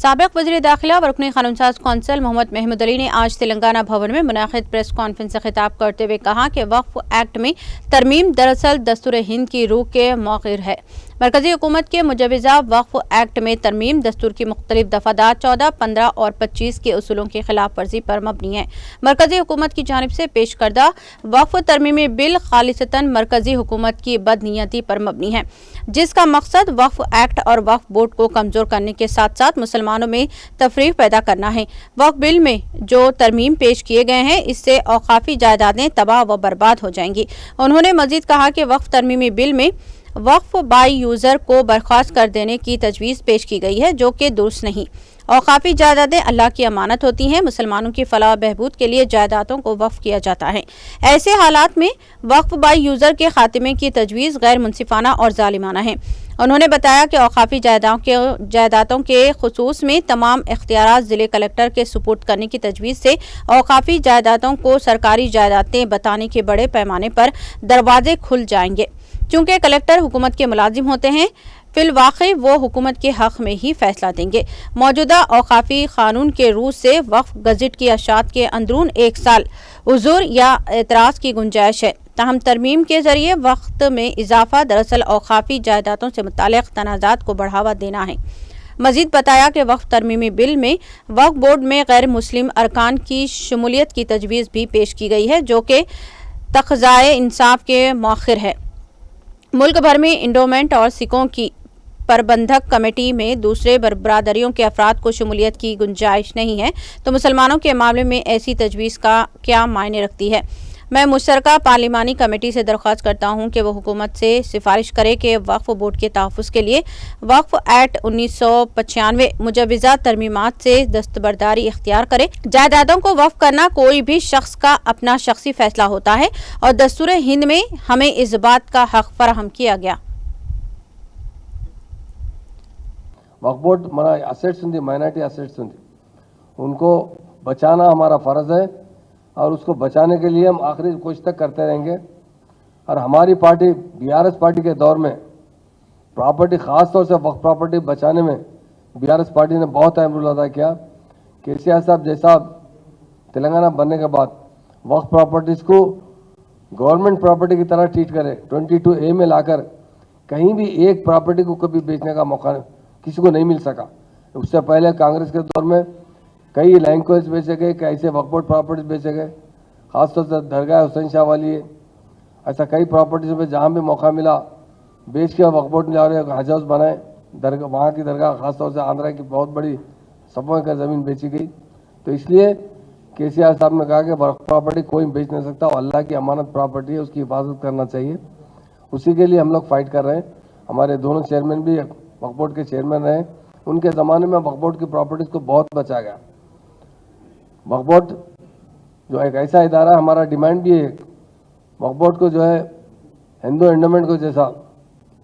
साबिक वज़ीर दाखिला व रुकन क़ानूनसाज़ कौंसिल मोहम्मद महमूद अली ने आज तेलंगाना भवन में मुनाक़िद प्रेस कॉन्फ्रेंस से खिताब करते हुए कहा कि वक्फ एक्ट में तरमीम दरअसल दस्तूर हिंद की रूह के मौक़िर है। मरकजी हुकूमत के मुजवज़ा वक्फ एक्ट में तरमीम दस्तूर की मुख्तलिफ दफ़ादार 14, 15 और 25 के उसूलों की खिलाफ वर्जी पर मबनी है। मरकजी हुकूमत की जानिब से पेश करदा वक्फ तरमीमी बिल खालिसतन मरकजी हुकूमत की बदनीयती पर मबनी है, जिसका मकसद वक्फ एक्ट और वक्फ बोर्ड को कमजोर करने के साथ साथ मुसलमानों में तफरीक पैदा करना है। वक्फ बिल में जो तरमीम पेश किए गए हैं, इससे औकाफी जायदादें तबाह व बर्बाद हो जाएंगी। उन्होंने मजीद कहा कि वक्फ तरमीमी बिल में वक्फ बाई यूजर को बर्खास्त कर देने की तजवीज़ पेश की गई है, जो कि दुरुस्त नहीं। औकाफी जायदादें अल्लाह की अमानत होती हैं। मुसलमानों की फलाह बहबूद के लिए जायदादों को वक्फ किया जाता है। ऐसे हालात में वक्फ बाई यूजर के खात्मे की तजवीज़ गैर मुनसिफाना और जालिमाना है। उन्होंने बताया कि औकाफी जायदादों के खुसूस में तमाम इख्तियारात ज़िले कलेक्टर के सुपुर्द करने की तजवीज़ से औकाफी जायदादों को सरकारी जायदादें बताने के बड़े पैमाने पर दरवाजे खुल जाएंगे। चूँकि कलेक्टर हुकूमत के मुलाजिम होते हैं, फिलवाक़े वो हुकूमत के हक़ में ही फैसला देंगे। मौजूदा औकाफी कानून के रूह से वक्फ गज़ट की अशात के अंदरून 1 साल उज़ूर या एतराज़ की गुंजाइश है। ताहम तरमीम के जरिए वक्त में इजाफा दरअसल औकाफी जायदादों से मुताल्लिक़ तनाज़ात को बढ़ावा देना है। मजीद बताया कि वक्फ तरमीमी बिल में वक्फ बोर्ड में गैर मुस्लिम अरकान की शमूलियत की तजवीज़ भी पेश की गई है, जो कि तक़ज़ाए इंसाफ के मौख़िर है। मुल्क भर में इंडोमेंट और सिखों की प्रबंधक कमेटी में दूसरे बरादरियों के अफराद को शमूलियत की गुंजाइश नहीं है, तो मुसलमानों के मामले में ऐसी तजवीज़ का क्या मायने रखती है। मैं मुश्तरका पार्लिमानी कमेटी से दरख्वास्त करता हूँ कि वह हुकूमत से सिफारिश करे कि वक्फ बोर्ड के तहफ़्फ़ुज़ के लिए वक्फ एक्ट 1995 मुजवज़ा तरमीमात से दस्तबरदारी इख्तियार करे। जायदादों को वक्फ करना कोई भी शख्स का अपना शख्सी फैसला होता है और दस्तूर हिंद में हमें इस बात का हक़ फराहम किया गया। वक्फ बोर्ड हमारा असेट्स उंदी, माइनॉरिटी असेट्स उंदी, उनको बचाना हमारा फ़र्ज़ है और उसको बचाने के लिए हम आखिरी कोशिश तक करते रहेंगे। और हमारी पार्टी बीआरएस पार्टी के दौर में प्रॉपर्टी, ख़ास तौर से वक्फ प्रॉपर्टी बचाने में बीआरएस पार्टी ने बहुत अहम रोल अदा किया। केसीआर साहब जैसा तेलंगाना बनने के बाद वक्फ प्रॉपर्टीज़ को गवर्नमेंट प्रॉपर्टी की तरह ट्रीट करे, 22A में लाकर कहीं भी एक प्रॉपर्टी को कभी बेचने का मौका किसी को नहीं मिल सका। उससे पहले कांग्रेस के दौर में कई लैंड कोर्स बेचे गए, कैसे वक्फ बोर्ड प्रॉपर्टीज बेचे गए, खासतौर से दरगाह हुसैन शाह वाली है, ऐसा कई प्रॉपर्टीज में जहाँ भी मौका मिला बेच के वक्फ बोर्ड जा रहे हज हाउस बनाए। दरगाह, वहाँ की दरगाह खासतौर से आंध्रा की बहुत बड़ी 100 एकड़ ज़मीन बेची गई। तो इसलिए केसीआर साहब ने कहा कि वक्फ प्रॉपर्टी कोई बेच नहीं सकता, और अल्लाह की अमानत प्रॉपर्टी है, उसकी हिफाजत करना चाहिए। उसी के लिए हम लोग फाइट कर रहे हैं। हमारे दोनों चेयरमैन भी वक्फ बोर्ड के चेयरमैन रहे। उनके ज़माने में वक्फ बोर्ड की प्रॉपर्टीज़ को बहुत बचाया गया। वक्फ बोर्ड जो एक ऐसा इदारा, हमारा डिमांड भी है वक्फ बोर्ड को जो है हिंदू एंडोमेंट को जैसा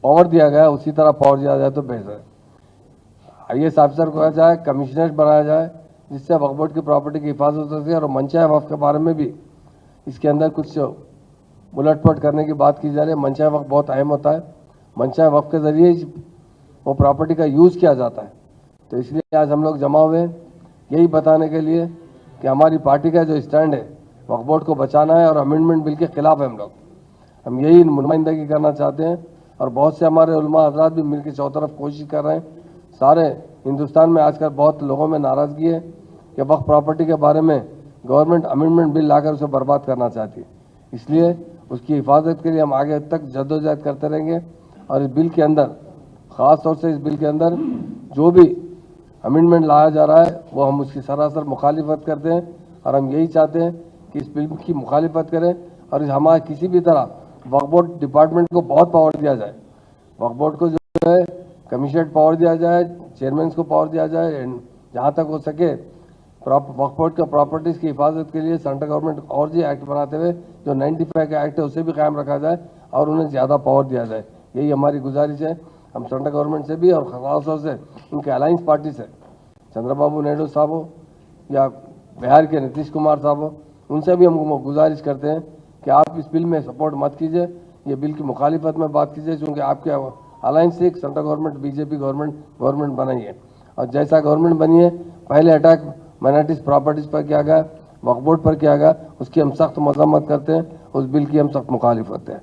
पावर दिया गया उसी तरह पावर दिया जाए तो बेहतर है। IAS ऑफिसर को जाए, कमिश्नर बनाया जाए, जिससे वक्फ बोर्ड की प्रॉपर्टी की हिफाजत हो सकती है। और मंचाए वक्फ के बारे में भी इसके अंदर कुछ उलटपट करने की बात की जा रही है। मंचाए वक्फ बहुत अहम होता है, मंचाए वक्फ के ज़रिए वो प्रॉपर्टी का यूज़ किया जाता है। तो इसलिए आज हम लोग जमा हुए हैं यही बताने के लिए कि हमारी पार्टी का जो स्टैंड है वक्फ बोर्ड को बचाना है और अमेंडमेंट बिल के खिलाफ है। हम यही नुमाइंदगी करना चाहते हैं। और बहुत से हमारे उलमा हज़रात भी मिलकर चौतरफ कोशिश कर रहे हैं। सारे हिंदुस्तान में आजकल बहुत लोगों में नाराज़गी है कि वक्फ प्रॉपर्टी के बारे में गवर्नमेंट अमेंडमेंट बिल लाकर उसे बर्बाद करना चाहती है। इसलिए उसकी हिफाजत के लिए हम आगे तक जद्दोजहद करते रहेंगे। और इस बिल के अंदर, ख़ास तौर से इस बिल के अंदर जो भी अमेंडमेंट लाया जा रहा है वो हम उसकी सरासर मुखालिफत करते हैं। और हम यही चाहते हैं कि इस बिल की मुखालिफत करें और हमारे किसी भी तरह वक्फ बोर्ड डिपार्टमेंट को बहुत पावर दिया जाए। वक्फ बोर्ड को जो है कमिश्नरेट पावर दिया जाए, चेयरमैन को पावर दिया जाए, जहाँ तक हो सके वक्फ बोर्ड का प्रॉपर्टीज़ की हिफाजत के लिए सेंट्रल गवर्नमेंट और जी एक्ट बनाते हुए जो 95 का एक्ट है उसे भी कायम रखा जाए और उन्हें ज़्यादा पावर दिया जाए। यही हमारी गुजारिश है। हम सेंट्रल गवर्नमेंट से भी और खास तौर से उनके अलायंस पार्टी से, चंद्रबाबू नायडू साहब हो या बिहार के नीतीश कुमार साहब हो, उनसे भी हम गुजारिश करते हैं कि आप इस बिल में सपोर्ट मत कीजिए, ये बिल की मुखालिफत में बात कीजिए, क्योंकि आपके अलायंस से सेंट्रल गवर्नमेंट बीजेपी गवर्नमेंट बनाई है। और जैसा गवर्नमेंट बनी है पहले अटैक माइनॉरिटीज प्रॉपर्टीज पर किया गया, वक्फ बोर्ड पर किया गया, उसकी हम सख्त मजम्मत करते हैं, उस बिल की हम सख्त मुखालिफ होते हैं।